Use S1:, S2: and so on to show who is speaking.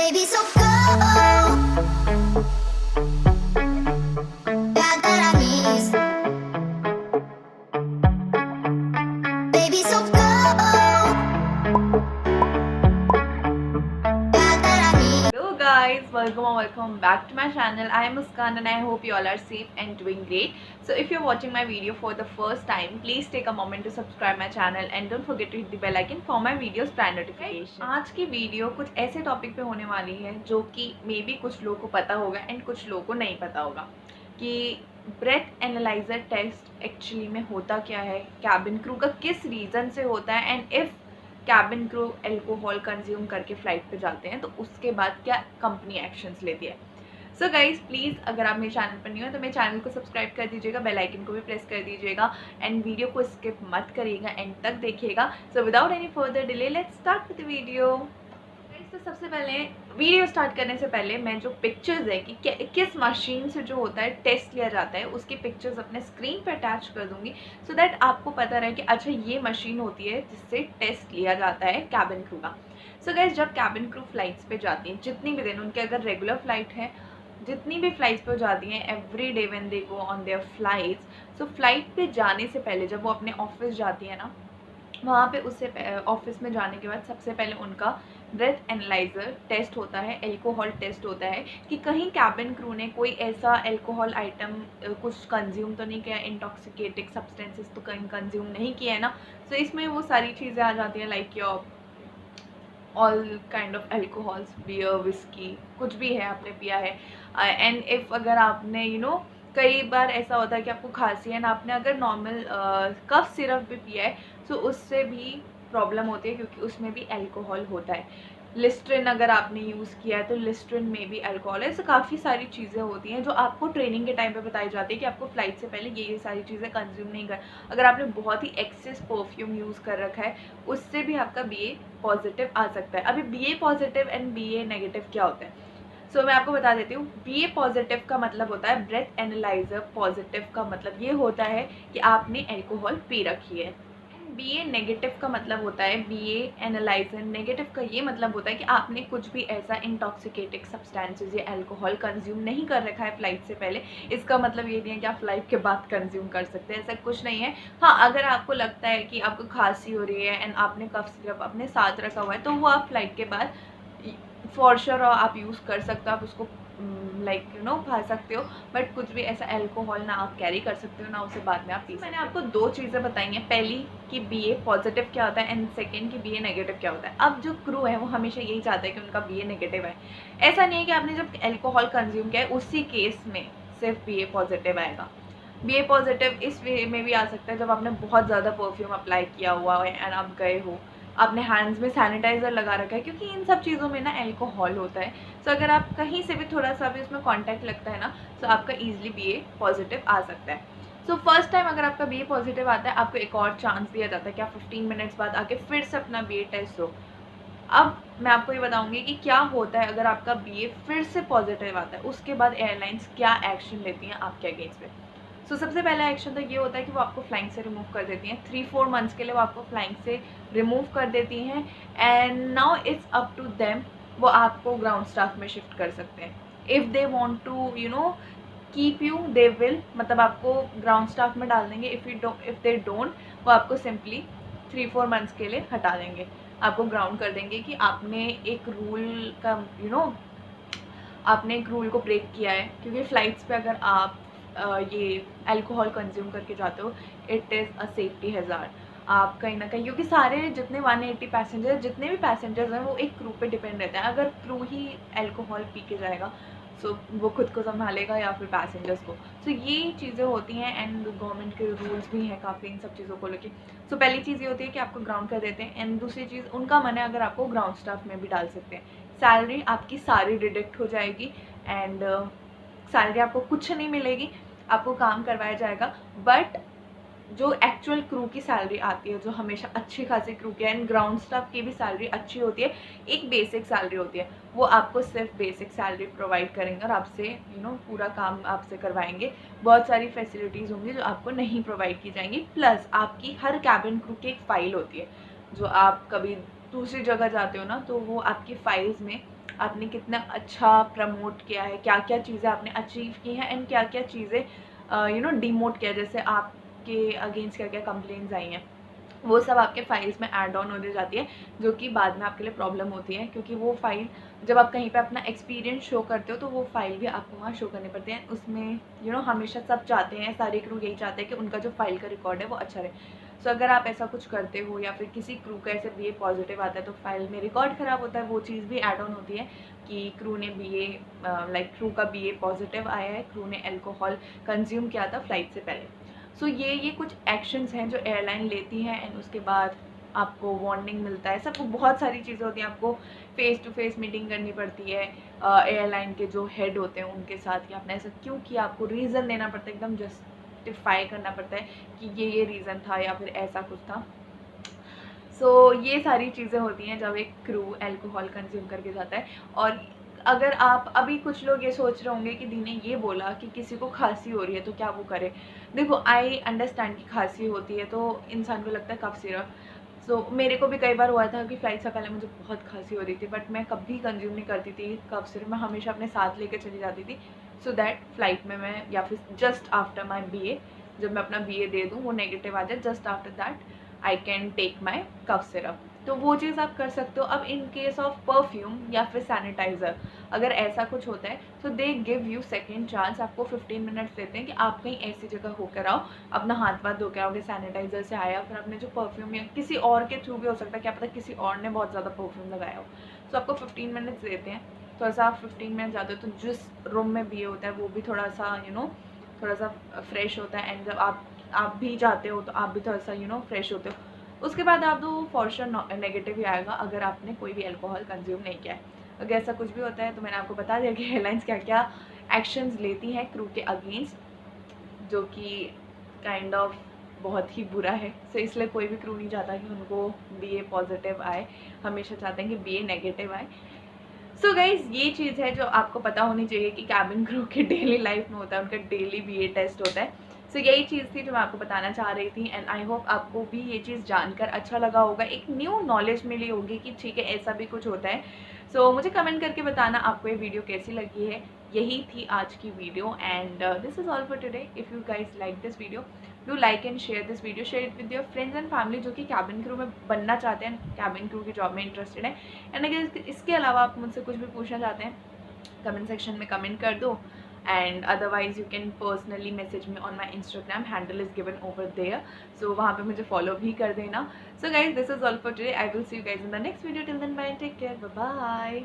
S1: Baby, so cold. Got that I miss. Baby, so cold. Got that I miss.
S2: Hello guys, welcome back to my channel. I am Muskan and I hope you all are safe and doing great. So if you're watching my video for the first time, please take a moment to subscribe my channel and don't forget to hit the bell icon for my videos prior notification. आज की video कुछ ऐसे topic पे होने वाली है जो कि मे बी कुछ लोगों को पता होगा एंड कुछ लोगों को नहीं पता होगा कि ब्रेथ एनालाइजर टेस्ट एक्चुअली में होता क्या है, कैबिन क्रू का किस रीज़न से होता है and if cabin crew alcohol consume करके फ़्लाइट पे जाते हैं तो उसके बाद क्या कंपनी एक्शंस लेती है। सो गाइज प्लीज़ अगर आप मेरे चैनल पर नहीं हो तो मेरे चैनल को सब्सक्राइब कर दीजिएगा, बेल आइकन को भी प्रेस कर दीजिएगा एंड वीडियो को स्किप मत करिएगा, एंड तक देखिएगा। So without any further delay let's start with video. तो सबसे पहले वीडियो स्टार्ट करने से पहले मैं जो पिक्चर्स है कि किस मशीन से जो होता है टेस्ट लिया जाता है उसकी पिक्चर्स अपने स्क्रीन पर अटैच कर दूंगी सो दैट आपको पता रहे कि अच्छा ये मशीन होती है जिससे टेस्ट लिया जाता है कैबिन क्रू का। सो गाइस जब कैबिन क्रू फ्लाइट्स पे जाती हैं, जितनी भी दिन उनके अगर रेगुलर फ्लाइट है, जितनी भी फ्लाइट्स पे जाती हैं every day when they go on their flights, so flight पे जाने से पहले जब वो अपने ऑफिस जाती है ना, वहाँ पे उससे ऑफिस में जाने के बाद सबसे पहले उनका ब्रेथ एनालाइज़र टेस्ट होता है, अल्कोहल टेस्ट होता है कि कहीं कैबिन क्रू ने कोई ऐसा अल्कोहल आइटम कुछ कंज्यूम तो नहीं किया, इंटॉक्सिकेटिंग सब्सटेंसेस तो कहीं कंज्यूम नहीं किया है ना। सो इसमें वो सारी चीज़ें आ जाती हैं like your all kind of alcohols, beer, whisky, कुछ भी है आपने पिया है एंड इफ़ अगर आपने कई बार ऐसा होता है कि आपको खांसी है ना, आपने अगर नॉर्मल कफ सिरप भी पिया है तो उससे भी प्रॉब्लम होती है क्योंकि उसमें भी अल्कोहल होता है। लिस्ट्रिन अगर आपने यूज़ किया है तो लिस्ट्रिन में भी अल्कोहल है। ऐसे काफ़ी सारी चीज़ें होती हैं जो आपको ट्रेनिंग के टाइम पे बताई जाती है कि आपको फ्लाइट से पहले ये सारी चीज़ें कंज्यूम नहीं कर। अगर आपने बहुत ही एक्सेस परफ्यूम यूज़ कर रखा है उससे भी आपका BA पॉजिटिव आ सकता है। अभी BA positive and BA negative क्या होता है, सो मैं आपको बता देती हूँ। BA पॉजिटिव का मतलब होता है ब्रेथ एनालाइजर पॉजिटिव का मतलब ये होता है कि आपने अल्कोहल पी रखी है। BA नेगेटिव का मतलब होता है, BA एनालाइजर नेगेटिव का ये मतलब होता है कि आपने कुछ भी ऐसा इंटॉक्सिकेटिंग सब्सटेंसेस या अल्कोहल कंज्यूम नहीं कर रखा है फ्लाइट से पहले। इसका मतलब ये नहीं है कि आप फ्लाइट के बाद कंज्यूम कर सकते हैं, ऐसा कुछ नहीं है। हाँ, अगर आपको लगता है कि आपको खांसी हो रही है एंड आपने कफ सिरप अपने साथ रखा हुआ है तो वो आप फ्लाइट के बाद फॉर श्योर आप यूज़ कर सकते हो, आप उसको खा सकते हो, बट कुछ भी ऐसा अल्कोहल ना आप कैरी कर सकते हो ना उसे बाद में आप पी सकते हो। मैंने आपको दो चीज़ें बताई हैं, पहली कि BA पॉजिटिव क्या होता है एंड सेकंड कि BA नेगेटिव क्या होता है। अब जो क्रू है वो हमेशा यही चाहता है कि उनका BA नेगेटिव है। ऐसा नहीं है कि आपने जब अल्कोहल कंज्यूम किया है उसी केस में सिर्फ BA पॉजिटिव आएगा। BA पॉजिटिव इस वे में भी आ सकता है जब आपने बहुत ज़्यादा परफ्यूम अप्लाई किया हुआ है एंड आप गए हो, आपने हैंड्स में सैनिटाइज़र लगा रखा है, क्योंकि इन सब चीज़ों में ना अल्कोहल होता है। सो अगर आप कहीं से भी थोड़ा सा भी उसमें कांटेक्ट लगता है ना तो आपका ईजिली BA पॉजिटिव आ सकता है। सो फर्स्ट टाइम अगर आपका BA पॉजिटिव आता है आपको एक और चांस दिया जाता है कि आप 15 मिनट्स बाद आके फिर से अपना BA टेस्ट हो। अब मैं आपको ये बताऊंगी कि क्या होता है अगर आपका BA फिर से पॉजिटिव आता है, उसके बाद एयरलाइंस क्या एक्शन लेती हैं आपके अगेंस्ट पे। सो सबसे पहला एक्शन तो ये होता है कि वो आपको फ्लाइंग से रिमूव कर देती हैं। 3-4 मंथ्स के लिए वो आपको फ्लाइंग से रिमूव कर देती हैं and now it's up to them, वो आपको ग्राउंड स्टाफ में शिफ्ट कर सकते हैं। If they want to keep you they will, मतलब आपको ग्राउंड स्टाफ में डाल देंगे। इफ़ दे डोंट, वो आपको सिंपली 3-4 मंथ्स के लिए हटा देंगे, आपको ग्राउंड कर देंगे कि आपने एक रूल का आपने एक रूल को ब्रेक किया है। क्योंकि फ़्लाइट्स पे अगर आप ये अल्कोहल कंज्यूम करके जाते हो, it is a safety hazard. आप कहीं ना कहीं, क्योंकि सारे जितने 180 पैसेंजर, जितने भी पैसेंजर्स हैं वो एक क्रू पे डिपेंड रहते हैं। अगर क्रू ही अल्कोहल पी के जाएगा सो वो खुद को संभालेगा या फिर पैसेंजर्स को। सो ये चीज़ें होती हैं एंड गवर्नमेंट के रूल्स भी हैं काफ़ी इन सब चीज़ों को लेके। सो पहली चीज़ ये होती है कि आपको ग्राउंड कर देते हैं एंड दूसरी चीज़ उनका मन है अगर आपको ग्राउंड स्टाफ में भी डाल सकते हैं। सैलरी आपकी सारी डिडक्ट हो जाएगी एंड सैलरी आपको कुछ नहीं मिलेगी, आपको काम करवाया जाएगा, बट जो एक्चुअल क्रू की सैलरी आती है, जो हमेशा अच्छी खासी क्रू की एंड ग्राउंड स्टाफ की भी सैलरी अच्छी होती है, एक बेसिक सैलरी होती है, वो आपको सिर्फ बेसिक सैलरी प्रोवाइड करेंगे और आपसे पूरा काम आपसे करवाएंगे। बहुत सारी फैसिलिटीज़ होंगी जो आपको नहीं प्रोवाइड की जाएंगी। प्लस आपकी हर कैबिन क्रू की एक फ़ाइल होती है, जो आप कभी दूसरी जगह जाते हो ना तो वो आपकी फाइल्स में आपने कितना अच्छा प्रमोट किया है, क्या क्या चीज़ें आपने अचीव की हैं एंड क्या क्या चीज़ें डिमोट किया, जैसे आपके अगेंस्ट क्या क्या कंप्लेंट्स आई हैं, वो सब आपके फाइल्स में ऐड ऑन होती जाती है, जो कि बाद में आपके लिए प्रॉब्लम होती है, क्योंकि वो फाइल जब आप कहीं पे अपना एक्सपीरियंस शो करते हो तो वो फाइल भी आपको वहाँ शो करनी पड़ती है। उसमें हमेशा सब चाहते हैं, सारे क्रू यही चाहते हैं कि उनका जो फाइल का रिकॉर्ड है वो अच्छा रहे। सो अगर आप ऐसा कुछ करते हो या फिर किसी क्रू का ऐसे BA पॉजिटिव आता है तो फाइल में रिकॉर्ड ख़राब होता है, वो चीज़ भी ऐड ऑन होती है कि क्रू ने क्रू का BA पॉजिटिव आया है, क्रू ने अल्कोहल कंज्यूम किया था फ्लाइट से पहले। सो ये कुछ एक्शंस हैं जो एयरलाइन लेती है एंड उसके बाद आपको वार्निंग मिलता है। सब बहुत सारी चीज़ें होती हैं, आपको फेस टू फेस मीटिंग करनी पड़ती है एयरलाइन के जो हेड होते हैं उनके साथ, कि आपने ऐसा क्यों किया, आपको रीज़न देना पड़ता है, एकदम जस्टिफाई करना पड़ता है कि ये रीज़न था या फिर ऐसा कुछ था। सो ये सारी चीज़ें होती हैं जब एक क्रू अल्कोहल कंज्यूम करके जाता है। और अगर आप अभी कुछ लोग ये सोच रहे होंगे कि दी ने ये बोला कि किसी को खांसी हो रही है तो क्या वो करे। देखो, आई अंडरस्टैंड कि खांसी होती है तो इंसान को लगता है कफ सिरप। सो मेरे को भी कई बार हुआ था कि फ़्लाइट से पहले मुझे बहुत खांसी हो रही थी, बट मैं कभी कंज्यूम नहीं करती थी कफ सिरप। मैं हमेशा अपने साथ लेके चली जाती थी, सो दैट फ्लाइट में मैं या फिर जस्ट आफ्टर माई BA, जब मैं अपना BA दे दूँ वो नेगेटिव आ जाए, just after that I can take my cough syrup. तो वो चीज़ आप कर सकते हो। अब इन केस ऑफ परफ्यूम या फिर सैनिटाइज़र अगर ऐसा कुछ होता है तो they give you second chance, आपको 15 मिनट्स देते हैं कि आप कहीं ऐसी जगह होकर आओ, अपना हाथ वाथ धो के आओगे, सैनिटाइज़र से आया, फिर आपने जो परफ्यूम या किसी और के थ्रू भी हो सकता है, क्या पता किसी और ने बहुत ज़्यादा परफ्यूम लगाया हो, तो आपको 15 मिनट्स देते हैं। थोड़ा सा आप 15 मिनट जाते हो तो जिस रूम में BA होता है वो भी थोड़ा सा थोड़ा सा फ्रेश होता है, एंड जब आप भी जाते हो तो आप भी थोड़ा सा फ्रेश होते हो। उसके बाद आप तो फॉर श्योर नेगेटिव ही आएगा अगर आपने कोई भी अल्कोहल कंज्यूम नहीं किया है। अगर ऐसा कुछ भी होता है तो मैंने आपको बता दिया कि एयरलाइंस क्या क्या एक्शंस लेती हैं क्रू के अगेंस्ट, जो कि काइंड ऑफ बहुत ही बुरा है। सो इसलिए कोई भी क्रू नहीं चाहता कि उनको BA पॉजिटिव आए, हमेशा चाहते हैं कि BA नेगेटिव आए। सो गाइज, ये चीज़ है जो आपको पता होनी चाहिए कि कैबिन क्रू के डेली लाइफ में होता है, उनका डेली BA टेस्ट होता है। सो यही चीज़ थी जो मैं आपको बताना चाह रही थी, एंड आई होप आपको भी ये चीज़ जानकर अच्छा लगा होगा, एक न्यू नॉलेज मिली होगी कि ठीक है ऐसा भी कुछ होता है। सो मुझे कमेंट करके बताना आपको ये वीडियो कैसी लगी है। यही थी आज की video, and this is all for today. If you guys like this video, do like and share this video, share it with your friends and family जो कि कैबिन क्रू में बनना चाहते हैं, कैबिन क्रू की जॉब में interested है। And अगर इसके अलावा आप मुझसे कुछ भी पूछना चाहते हैं कमेंट सेक्शन में कमेंट कर दो, and otherwise you can personally message me on my Instagram, handle is given over there, so वहाँ पे मुझे फॉलो भी कर देना। So guys, this is all for today. I will see you guys in the next video. Till then bye, take care, bye bye.